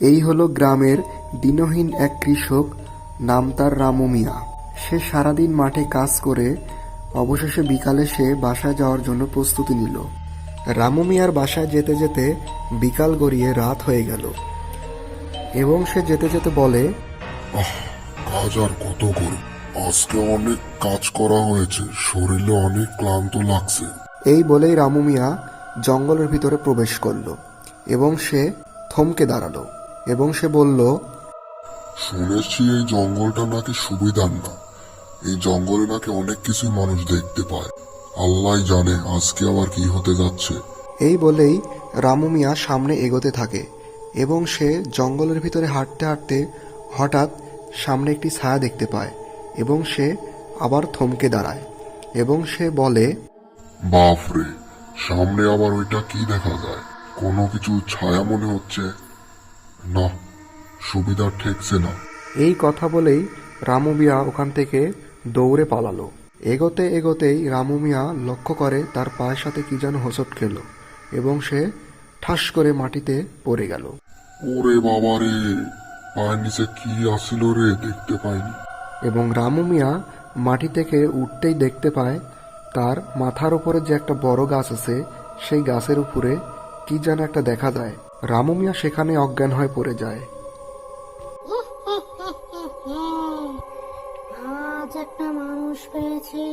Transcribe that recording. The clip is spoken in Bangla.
এই হলো গ্রামের দিনহীন এক কৃষক, নাম তার রামু মিয়া। সে সারাদিন মাঠে কাজ করে অবশেষে বিকালে সে বাসায় যাওয়ার জন্য প্রস্তুতি নিল। রামু মিয়ার বাসায় যেতে যেতে বিকাল গড়িয়ে রাত হয়ে গেল এবং সে যেতে যেতে বলে, কাজ আর কত করি, আজকে অনেক কাজ করা হয়েছে, শরীরে অনেক ক্লান্ত লাগছে। এই বলেই রামু মিয়া জঙ্গলের ভিতরে প্রবেশ করল এবং সে থমকে দাঁড়ালো এবং সে বলল, শুনেছি এই জঙ্গলটা নাকি সুবিধার না, এই জঙ্গলে নাকি অনেক কিছু মানুষ দেখতে পায়। আল্লাহ জানে আজকে আবার কি হতে যাচ্ছে। এই বলেই রামু মিয়া সামনে এগোতে থাকে এবং সে জঙ্গলের ভিতরে হাঁটতে হাঁটতে হঠাৎ সামনে একটি ছায়া দেখতে পায় এবং সে আবার থমকে দাঁড়ায় এবং সে বলে, বাপরে, সামনে আবার ওইটা কি দেখা যায়? কোনো কিছু ছায়া মনে হচ্ছে, না, সুবিধা ঠেকছে না। এই কথা বলেই রামু মিয়া ওখান থেকে দৌড়ে পালালো। এগোতে এগোতেই রামু মিয়া লক্ষ্য করে তার পায়ের সাথে কি যেন হোঁচট খেল এবং সে ঠাস করে মাটিতে পড়ে গেল। ওরে বাবা রে, পায়ের নিচে কি আসিল রে, দেখতে পাইনি। এবং রামু মিয়া মাটি থেকে উঠতেই দেখতে পায় তার মাথার উপরে যে একটা বড় গাছ আছে সেই গাছের উপরে কি যেন একটা দেখা যায়। রামু মিয়া সেখানে অজ্ঞান হয়ে পড়ে যায়। আজ একটা মানুষ পেয়েছি।